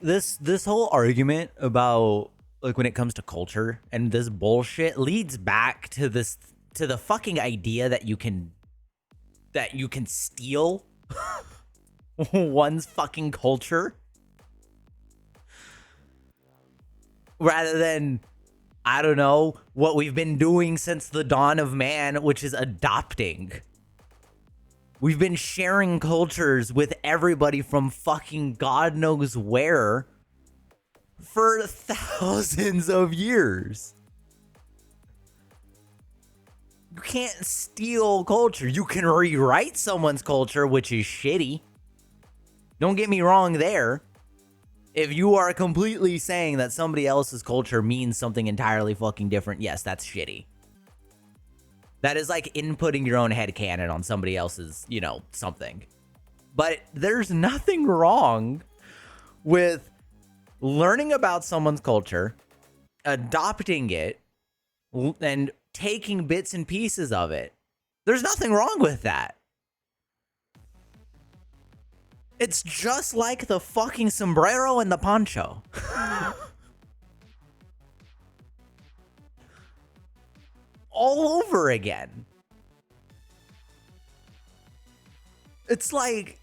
This whole argument about, like, when it comes to culture and this bullshit leads back to the fucking idea that you can steal one's fucking culture rather than, I don't know, what we've been doing since the dawn of man, which is adopting. We've been sharing cultures with everybody from fucking God knows where for thousands of years. You can't steal culture. You can rewrite someone's culture, which is shitty. Don't get me wrong there. If you are completely saying that somebody else's culture means something entirely fucking different, yes, that's shitty. That is like inputting your own headcanon on somebody else's, something. But there's nothing wrong with learning about someone's culture, adopting it, and taking bits and pieces of it. There's nothing wrong with that. It's just like the fucking sombrero and the poncho. All over again. It's like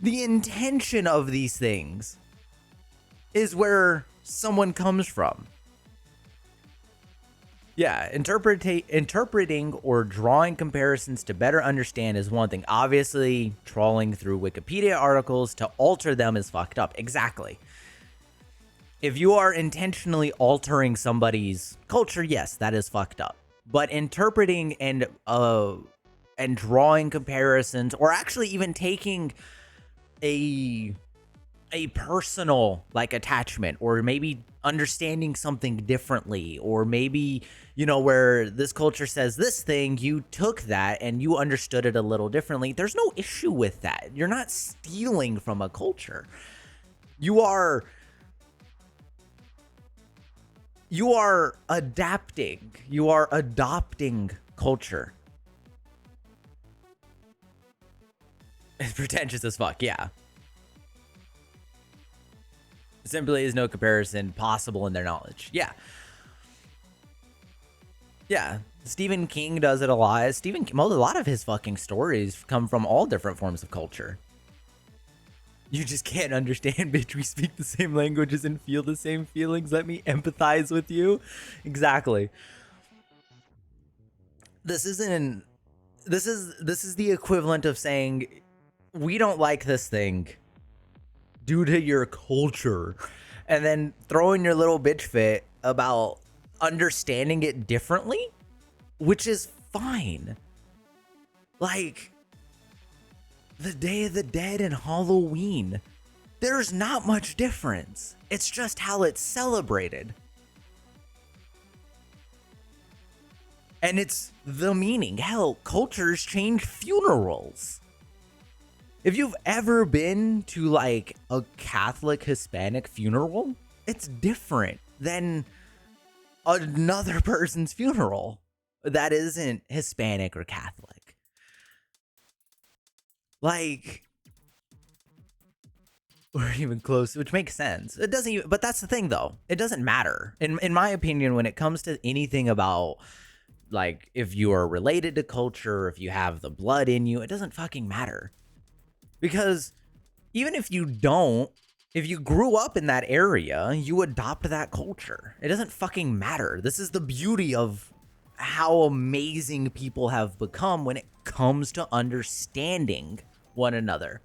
the intention of these things is where someone comes from. Yeah, interpreting or drawing comparisons to better understand is one thing. Obviously, trawling through Wikipedia articles to alter them is fucked up. Exactly. If you are intentionally altering somebody's culture, yes, that is fucked up. But interpreting and drawing comparisons, or actually even taking a personal attachment, or maybe understanding something differently, or maybe where this culture says this thing, you took that and you understood it a little differently. There's no issue with that. You're not stealing from a culture. You are adapting. You are adopting culture. It's pretentious as fuck, yeah. Simply is no comparison possible in their knowledge. Yeah. Yeah. Stephen King does it a lot. A lot of his fucking stories come from all different forms of culture. You just can't understand, bitch. We speak the same languages and feel the same feelings. Let me empathize with you. Exactly. This is the equivalent of saying, we don't like this thing due to your culture, and then throwing your little bitch fit about understanding it differently, which is fine. Like the Day of the Dead and Halloween, there's not much difference. It's just how it's celebrated. And it's the meaning. Hell, cultures change funerals. If you've ever been to a Catholic Hispanic funeral, it's different than another person's funeral that isn't Hispanic or Catholic. Or even close, which makes sense. It doesn't even, but that's the thing though. It doesn't matter. In my opinion, when it comes to anything about if you are related to culture, if you have the blood in you, it doesn't fucking matter. Because even if you don't, if you grew up in that area, you adopt that culture. It doesn't fucking matter. This is the beauty of how amazing people have become when it comes to understanding one another.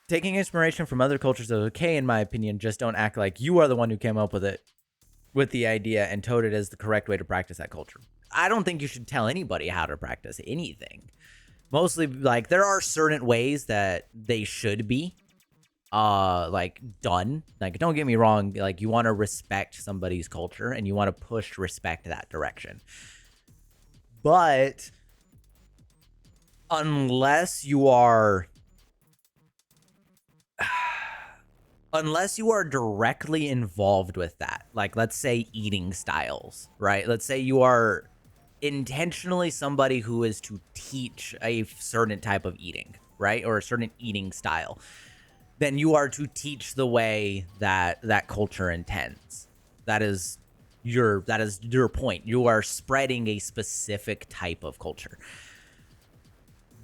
Taking inspiration from other cultures is okay, in my opinion. Just don't act like you are the one who came up with it, with the idea, and told it as the correct way to practice that culture. I don't think you should tell anybody how to practice anything. Mostly, there are certain ways that they should be done. Don't get me wrong, you want to respect somebody's culture and you want to push respect that direction. But unless you are directly involved with that, let's say eating styles, right? Let's say you are intentionally somebody who is to teach a certain type of eating, right? Or a certain eating style. then you are to teach the way that that culture intends. That is your point. You are spreading a specific type of culture.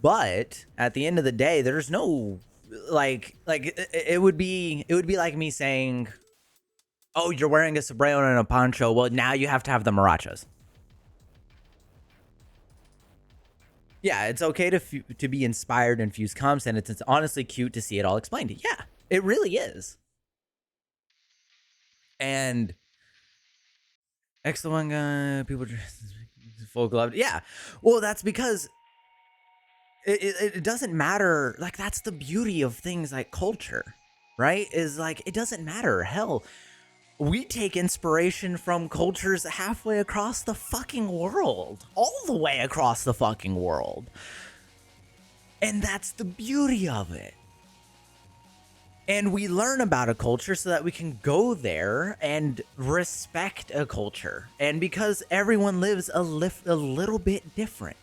But at the end of the day, there's no it would be like me saying, "Oh, you're wearing a sombrero and a poncho. Well, now you have to have the marachas." Yeah, it's okay to be inspired and fuse comps, and it's honestly cute to see it all explained. Yeah, it really is. And excellent people dressed full gloved. Yeah, well, that's because it doesn't matter. Like, that's the beauty of things like culture, right? Is like, it doesn't matter. Hell, we take inspiration from cultures halfway across the fucking world, all the way across the fucking world. And that's the beauty of it. And we learn about a culture so that we can go there and respect a culture. And because everyone lives a little bit different.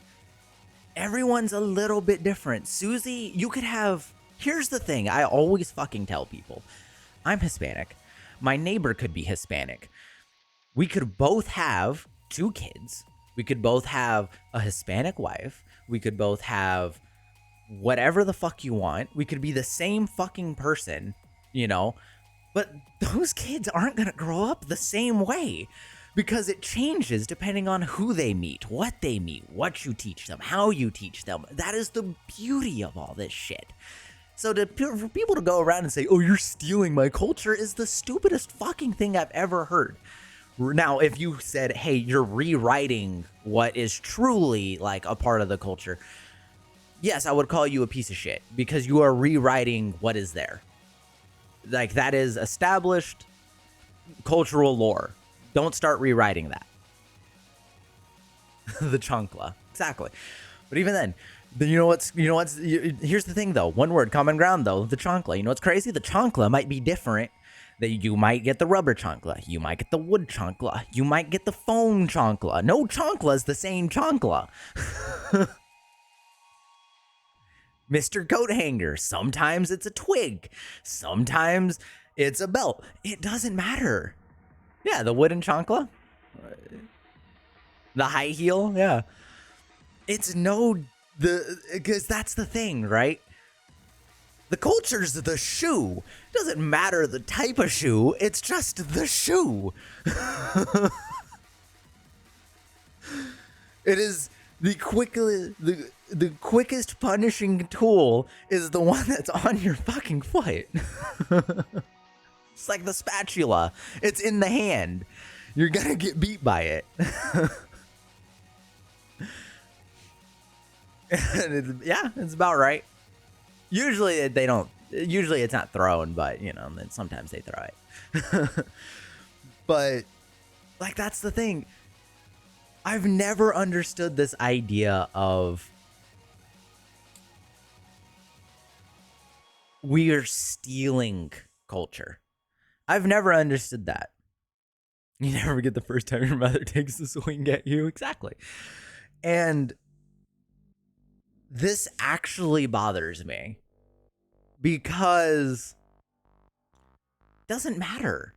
Everyone's a little bit different. Susie, you could have... Here's the thing I always fucking tell people. I'm Hispanic. My neighbor could be Hispanic. We could both have 2 kids. We could both have a Hispanic wife. We could both have whatever the fuck you want. We could be the same fucking person, you know? But those kids aren't gonna grow up the same way. Because it changes depending on who they meet, what you teach them, how you teach them. That is the beauty of all this shit. So for people to go around and say, "Oh, you're stealing my culture," is the stupidest fucking thing I've ever heard. Now, if you said, "Hey, you're rewriting what is truly like a part of the culture," yes, I would call you a piece of shit because you are rewriting what is there. Like, that is established cultural lore. Don't start rewriting that. The chancla. Exactly. But even then, here's the thing though. One word, common ground though, the chancla. You know what's crazy? The chancla might be different. That you might get the rubber chancla. You might get the wood chancla. You might get the foam chancla. No chancla is the same chancla. Mr. Coat Hanger. Sometimes it's a twig. Sometimes it's a belt. It doesn't matter. Yeah, the wooden chancla. The high heel, yeah. It's because that's the thing, right? The culture's the shoe. It doesn't matter the type of shoe, it's just the shoe. It is the quickest punishing tool is the one that's on your fucking foot. It's like the spatula. It's in the hand. You're gonna get beat by it. Yeah, it's about right. Usually they don't. Usually it's not thrown, but then sometimes they throw it. But like, that's the thing. I've never understood this idea of we are stealing culture. I've never understood that. You never forget the first time your mother takes a swing at you. Exactly. And this actually bothers me because it doesn't matter.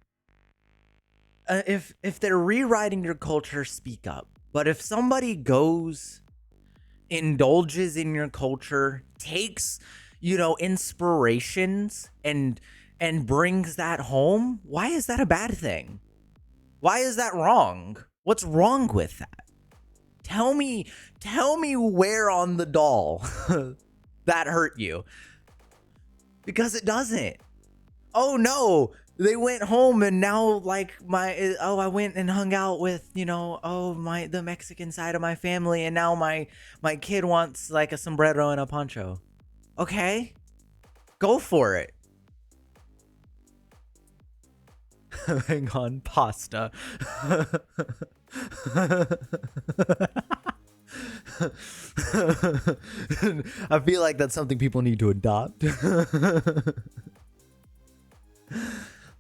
If they're rewriting your culture, speak up. But if somebody indulges in your culture, takes, inspirations and brings that home, why is that a bad thing? Why is that wrong? What's wrong with that? Tell me where on the doll that hurt you. Because it doesn't. Oh no, they went home and now I went and hung out with, the Mexican side of my family and now my kid wants like a sombrero and a poncho. Okay, go for it. Hang on, pasta. I feel like that's something people need to adopt.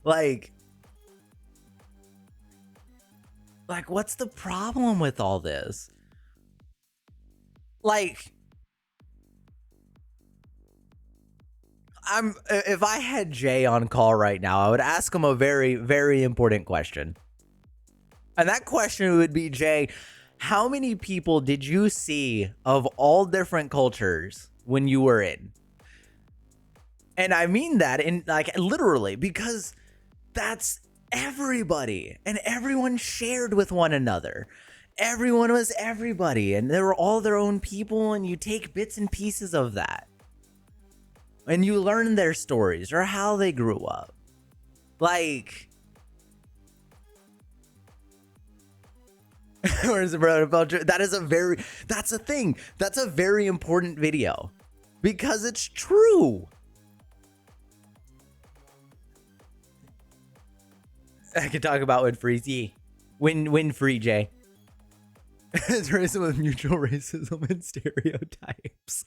Like, what's the problem with all this? Like, If I had Jay on call right now, I would ask him a very, very important question. And that question would be, Jay, how many people did you see of all different cultures when you were in? And I mean that in like literally, because that's everybody, and everyone shared with one another. Everyone was everybody, and they were all their own people, and you take bits and pieces of that. And you learn their stories or how they grew up. Like, where's the brother culture? That's a thing. That's a very important video because it's true. I can talk about Winfrey. Winfrey, Jay. It's racism with mutual racism and stereotypes.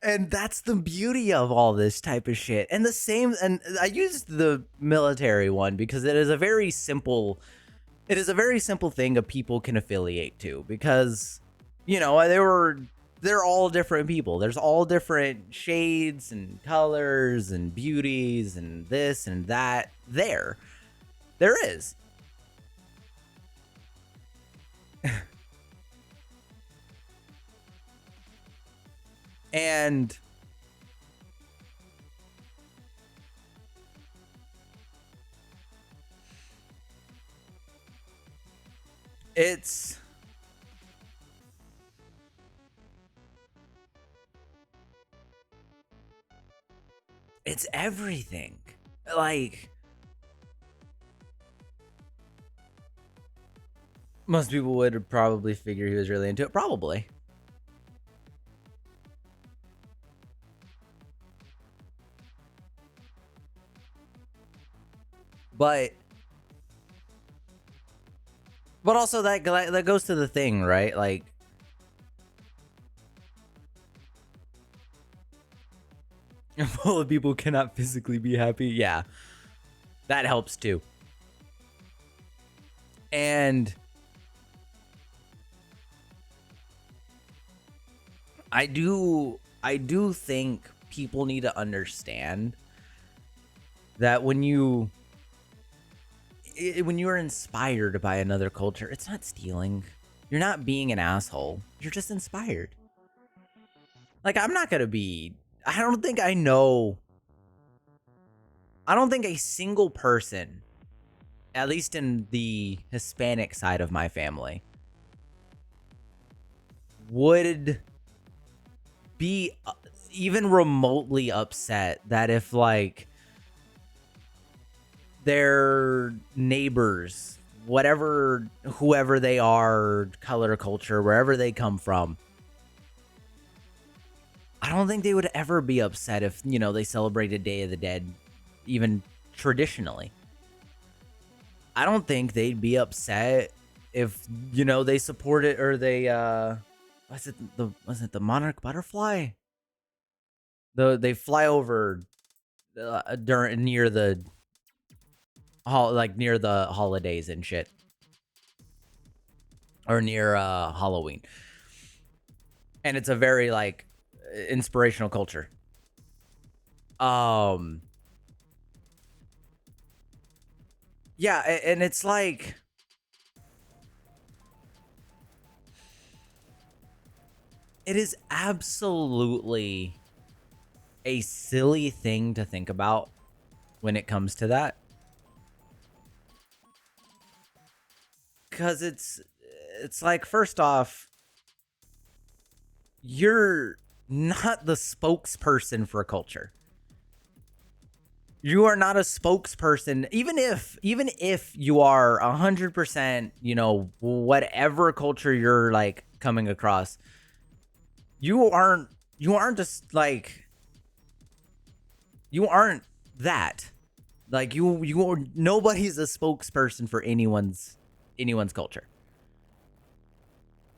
And that's the beauty of all this type of shit. And the same, and I used the military one because it is a very simple thing of people can affiliate to, because, you know, they're all different people. There's all different shades and colors and beauties and this and that. There is. And it's everything. Like, most people would probably figure he was really into it. Probably. But also that goes to the thing, right? Like, full of people cannot physically be happy. Yeah, that helps too. And I do think people need to understand that when you are inspired by another culture, it's not stealing. You're not being an asshole. You're just inspired. Like, I don't think a single person, at least in the Hispanic side of my family, would be even remotely upset that if, like, their neighbors, whoever they are, color, culture, wherever they come from, I don't think they would ever be upset if, you know, they celebrated Day of the Dead, even traditionally. I don't think they'd be upset if, you know, they support it, or they was it the monarch butterfly? They fly over near the holidays and shit, or near Halloween, and it's a very, like, inspirational culture. Yeah, and it's like, it is absolutely a silly thing to think about when it comes to that. Because it's like, first off, you're not the spokesperson for a culture. You are not a spokesperson, even if you are 100%, you know, whatever culture you're, like, coming across. You aren't just, like, you aren't that. Like, nobody's a spokesperson for anyone's culture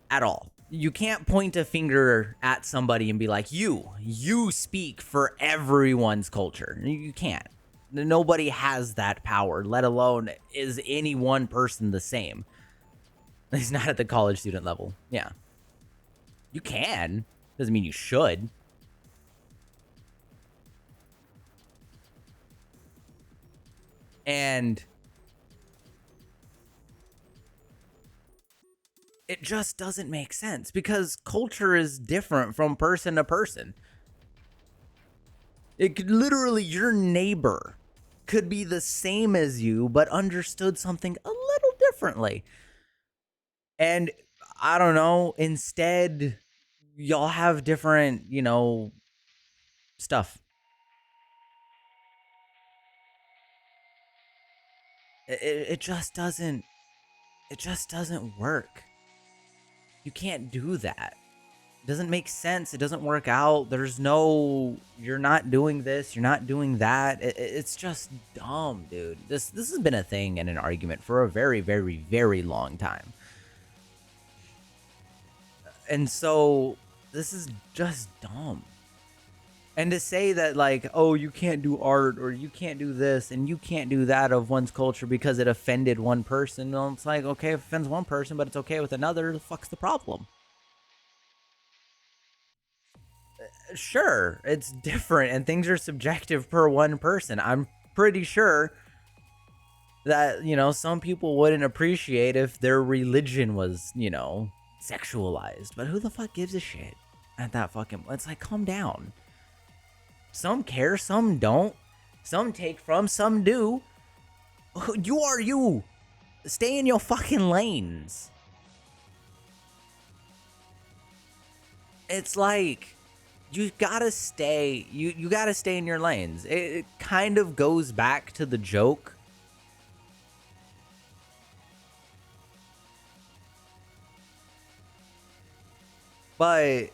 at all. You can't point a finger at somebody and be like, you speak for everyone's culture. You can't. Nobody has that power, let alone is any one person the same. He's not at the college student level. Yeah. You can. Doesn't mean you should. And it just doesn't make sense because culture is different from person to person. It could literally, your neighbor could be the same as you, but understood something a little differently. And I don't know, instead, y'all have different, stuff. It just doesn't, work. You can't do that. It doesn't make sense. It doesn't work out. There's no, you're not doing this, you're not doing that. It's just dumb, dude. This has been a thing and an argument for a very, very, very long time. And so this is just dumb. And to say that, like, oh, you can't do art or you can't do this and you can't do that of one's culture because it offended one person, well, it's like, okay, it offends one person, but it's okay with another. The fuck's the problem? Sure, it's different and things are subjective per one person. I'm pretty sure that, some people wouldn't appreciate if their religion was, sexualized. But who the fuck gives a shit at that fucking... It's like, calm down. Some care, some don't. Some take from, some do. You are you. Stay in your fucking lanes. It's like, you gotta stay, you gotta stay in your lanes. It kind of goes back to the joke. But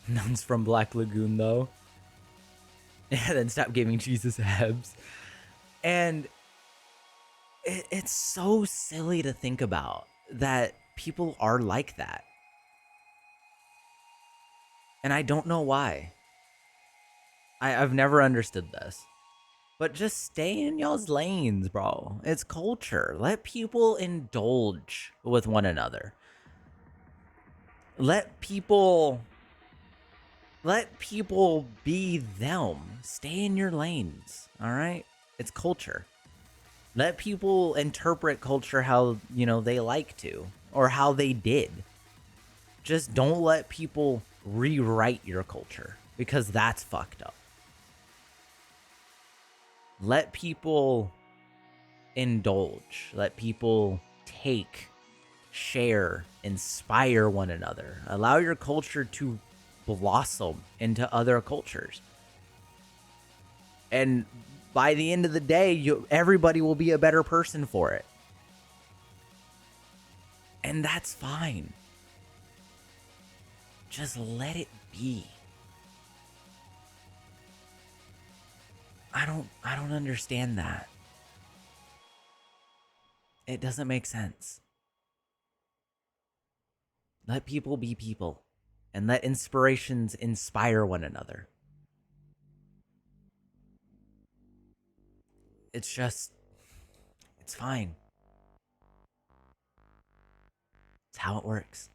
none's from Black Lagoon though. And then stop giving Jesus abs. And it's so silly to think about that people are like that. And I don't know why. I've never understood this. But just stay in y'all's lanes, bro. It's culture. Let people indulge with one another. Let people be them. Stay in your lanes, all right? It's culture. Let people interpret culture how, they like to or how they did. Just don't let people rewrite your culture because that's fucked up. Let people indulge. Let people take, share, inspire one another. Allow your culture to blossom into other cultures. And by the end of the day, everybody will be a better person for it. And that's fine. Just let it be. I don't understand that. It doesn't make sense. Let people be people and let inspirations inspire one another. It's fine. It's how it works.